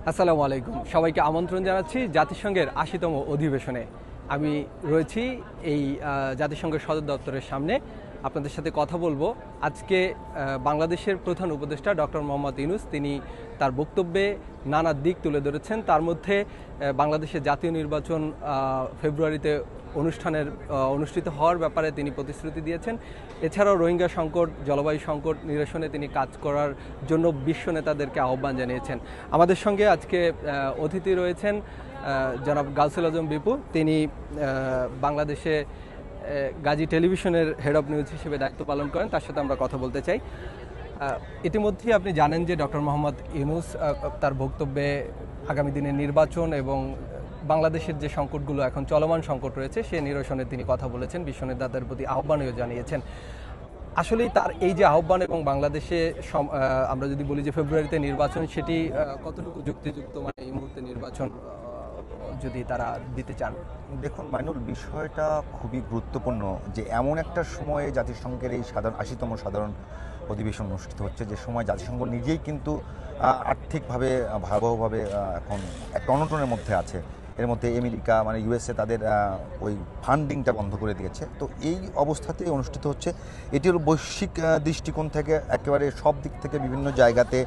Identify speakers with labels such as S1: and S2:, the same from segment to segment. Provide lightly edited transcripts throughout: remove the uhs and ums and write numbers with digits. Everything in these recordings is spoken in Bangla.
S1: আসসালামু আলাইকুম, সবাইকে আমন্ত্রণ জানাচ্ছি জাতিসংঘের ৮০তম অধিবেশনে। আমি রয়েছি এই জাতিসংঘের সদর দপ্তরের সামনে। আপনাদের সাথে কথা বলবো। আজকে বাংলাদেশের প্রধান উপদেষ্টা ডক্টর মোহাম্মদ ইউনূস তিনি তার বক্তব্যে নানা দিক তুলে ধরেছেন। তার মধ্যে বাংলাদেশের জাতীয় নির্বাচন ফেব্রুয়ারিতে অনুষ্ঠিত হওয়ার ব্যাপারে তিনি প্রতিশ্রুতি দিয়েছেন। এছাড়াও রোহিঙ্গা সংকট, জলবায়ু সংকট নিরসনে তিনি কাজ করার জন্য বিশ্ব নেতাদেরকে আহ্বান জানিয়েছেন। আমাদের সঙ্গে আজকে অতিথি রয়েছেন জনাব গাউসুল আজম বিপু। তিনি বাংলাদেশে গাজী টেলিভিশনের হেড অফ নিউজ হিসেবে দায়িত্ব পালন করেন। তার সাথে আমরা কথা বলতে চাই। ইতিমধ্যেই আপনি জানেন যে ডক্টর মোহাম্মদ ইউনূস তার বক্তব্যে আগামী দিনের নির্বাচন এবং বাংলাদেশের যে সংকটগুলো এখন চলমান সংকট রয়েছে সে নিরসনে তিনি কথা বলেছেন, বিশ্ব নেতাদের প্রতি আহ্বানও জানিয়েছেন। আসলেই তার এই যে আহ্বান এবং বাংলাদেশে আমরা যদি বলি যে ফেব্রুয়ারিতে নির্বাচন, সেটি কতটুকু যুক্তিযুক্ত, মানে এই মুহূর্তে নির্বাচন যদি তারা দিতে চান?
S2: দেখুন মাইনুল, বিষয়টা খুবই গুরুত্বপূর্ণ যে এমন একটা সময়ে জাতিসংঘের এই ৮০তম সাধারণ অধিবেশন অনুষ্ঠিত হচ্ছে, যে সময় জাতিসংঘ নিজেই কিন্তু আর্থিকভাবে ভয়াবহভাবে এখন একটা অনটনের মধ্যে আছে। এর মধ্যে আমেরিকা মানে ইউএসএ তাদের ওই ফান্ডিংটা বন্ধ করে দিয়েছে। তো এই অবস্থাতেই অনুষ্ঠিত হচ্ছে। এটি হলো বৈশ্বিক দৃষ্টিকোণ থেকে একেবারে সব দিক থেকে বিভিন্ন জায়গাতে,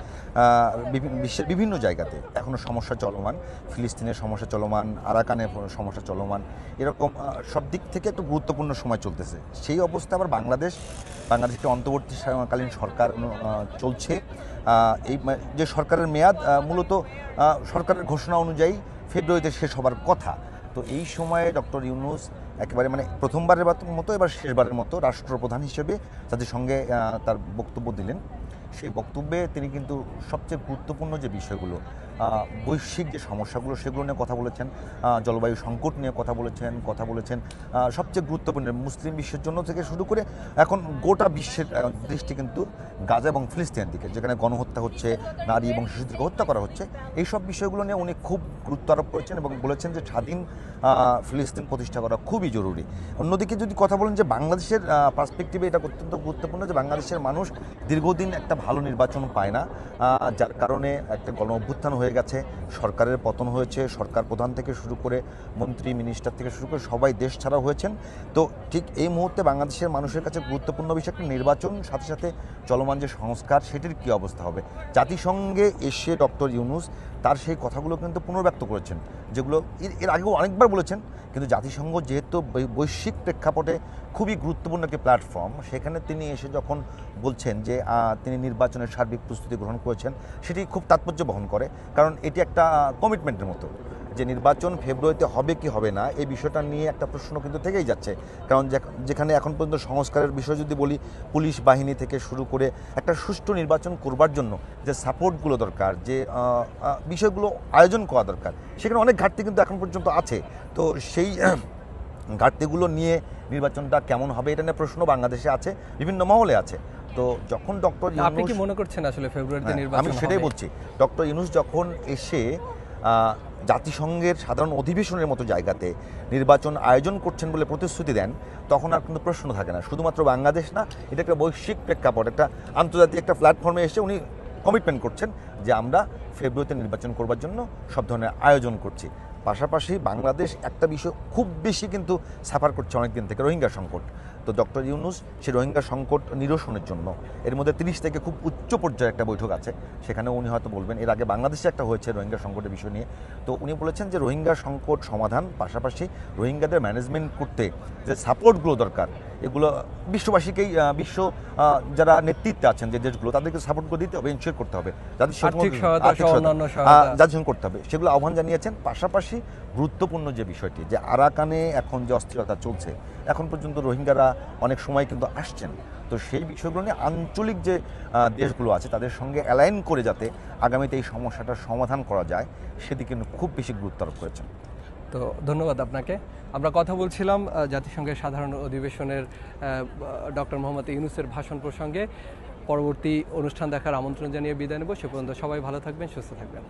S2: বিশ্বের বিভিন্ন জায়গাতে এখনও সমস্যা চলমান। ফিলিস্তিনের সমস্যা চলমান, আরাকানের সমস্যা চলমান, এরকম সব দিক থেকে একটা গুরুত্বপূর্ণ সময় চলতেছে। সেই অবস্থা আবার বাংলাদেশে অন্তর্বর্তীকালীন সরকার চলছে। এই যে সরকারের মেয়াদ মূলত সরকারের ঘোষণা অনুযায়ী ফেব্রুয়ারিতে শেষ হবার কথা। তো এই সময়ে ডক্টর ইউনূস একেবারে মানে প্রথমবারের মতো এবার শেষবারের মতো রাষ্ট্রপ্রধান হিসেবে জাতিসংঘে তার বক্তব্য দিলেন। সেই বক্তব্যে তিনি কিন্তু সবচেয়ে গুরুত্বপূর্ণ যে বিষয়গুলো, বৈশ্বিক যে সমস্যাগুলো সেগুলো নিয়ে কথা বলেছেন, জলবায়ু সংকট নিয়ে কথা বলেছেন। সবচেয়ে গুরুত্বপূর্ণ মুসলিম বিশ্বের জন্য থেকে শুরু করে এখন গোটা বিশ্বের দৃষ্টি কিন্তু গাজা এবং ফিলিস্তিনের দিকে, যেখানে গণহত্যা হচ্ছে, নারী এবং শিশুদেরকে হত্যা করা হচ্ছে। এই সব বিষয়গুলো নিয়ে উনি খুব গুরুত্ব আরোপ করেছেন এবং বলেছেন যে স্বাধীন ফিলিস্তিন প্রতিষ্ঠা করা খুবই জরুরি। অন্যদিকে যদি কথা বলেন যে বাংলাদেশের পার্সপেক্টিভে এটা অত্যন্ত গুরুত্বপূর্ণ যে বাংলাদেশের মানুষ দীর্ঘদিন একটা ভালো নির্বাচন পায় না, যার কারণে একটা গণ অভ্যুত্থান হয়ে গেছে, সরকারের পতন হয়েছে, সরকার প্রধান থেকে শুরু করে মন্ত্রী মিনিস্টার থেকে শুরু করে সবাই দেশ ছাড়া হয়েছেন। তো ঠিক এই মুহূর্তে বাংলাদেশের মানুষের কাছে গুরুত্বপূর্ণ বিষয় একটা নির্বাচন, সাথে সাথে চলমান যে সংস্কার সেটির কী অবস্থা হবে। জাতিসংঘে এসে ডক্টর ইউনূস তার সেই কথাগুলো কিন্তু পুনর্ব্যক্ত করেছেন, যেগুলো এর আগেও অনেকবার বলেছেন। কিন্তু জাতিসংঘ যেহেতু বৈশ্বিক প্রেক্ষাপটে খুবই গুরুত্বপূর্ণ একটি প্ল্যাটফর্ম, সেখানে তিনি এসে যখন বলছেন যে তিনি নির্বাচনের সার্বিক প্রস্তুতি গ্রহণ করেছেন, সেটি খুব তাৎপর্য বহন করে। কারণ এটি একটা কমিটমেন্টের মতো যে নির্বাচন ফেব্রুয়ারিতে হবে কি হবে না এই বিষয়টা নিয়ে একটা প্রশ্ন কিন্তু থেকেই যাচ্ছে। কারণ যেখানে এখন পর্যন্ত সংস্কারের বিষয় যদি বলি, পুলিশ বাহিনী থেকে শুরু করে একটা সুষ্ঠু নির্বাচন করবার জন্য যে সাপোর্টগুলো দরকার, যে বিষয়গুলো আয়োজন করা দরকার, সেখানে অনেক ঘাটতি কিন্তু এখন পর্যন্ত আছে। তো সেই ঘাটতিগুলো নিয়ে নির্বাচনটা কেমন হবে এটা নিয়ে প্রশ্ন বাংলাদেশে আছে, বিভিন্ন মহলে আছে। তো যখন ডক্টর ইউনূস,
S1: আপনি কি মনে করছেন আসলে ফেব্রুয়ারিতে নির্বাচন হবে?
S2: আমি সেটাই বলছি, ডক্টর ইউনূস যখন এসে জাতিসংঘের সাধারণ অধিবেশনের মতো জায়গাতে নির্বাচন আয়োজন করছেন বলে প্রতিশ্রুতি দেন, তখন আর কিন্তু প্রশ্ন থাকে না। শুধুমাত্র বাংলাদেশ না, এটা একটা বৈশ্বিক প্রেক্ষাপট, একটা আন্তর্জাতিক একটা প্ল্যাটফর্মে এসে উনি কমিটমেন্ট করছেন যে আমরা ফেব্রুয়ারিতে নির্বাচন করবার জন্য সব ধরনের আয়োজন করছি। পাশাপাশি বাংলাদেশ একটা বিষয় খুব বেশি কিন্তু সাফার করছে অনেকদিন থেকে, রোহিঙ্গা সংকট। তো ডক্টর ইউনূস সেই রোহিঙ্গা সংকট নিরসনের জন্য এর মধ্যে 30 থেকে খুব উচ্চ পর্যায়ে একটা বৈঠক আছে, সেখানে উনি হয়তো বলবেন। এর আগে বাংলাদেশে একটা হয়েছে রোহিঙ্গা সংকটের বিষয় নিয়ে। তো উনি বলেছেন যে রোহিঙ্গা সংকট সমাধান, পাশাপাশি রোহিঙ্গাদের ম্যানেজমেন্ট করতে যে সাপোর্টগুলো দরকার, এগুলো বিশ্ববাসীকেই, বিশ্ব যারা নেতৃত্বে আছেন যে দেশগুলো, তাদেরকে সাপোর্টগুলো দিতে হবে, ইনশিওর করতে হবে, জাতিসংঘ করতে হবে, সেগুলো আহ্বান জানিয়েছেন। পাশাপাশি গুরুত্বপূর্ণ যে বিষয়টি, যে আরাকানে এখন যে অস্থিরতা চলছে, এখন পর্যন্ত রোহিঙ্গারা অনেক সময় কিন্তু আসছেন। তো সেই বিষয়গুলো নিয়ে আঞ্চলিক যে দেশগুলো আছে তাদের সঙ্গে অ্যালাইন করে যাতে আগামীতে এই সমস্যাটার সমাধান করা যায়, সেদিকে কিন্তু খুব বেশি গুরুত্ব আরোপ করেছেন।
S1: তো ধন্যবাদ আপনাকে। আমরা কথা বলছিলাম জাতিসংঘের সাধারণ অধিবেশনের ডক্টর মোহাম্মদ ইউনূসের ভাষণ প্রসঙ্গে। পরবর্তী অনুষ্ঠান দেখার আমন্ত্রণ জানিয়ে বিদায় নেব। সে পর্যন্ত সবাই ভালো থাকবেন, সুস্থ থাকবেন।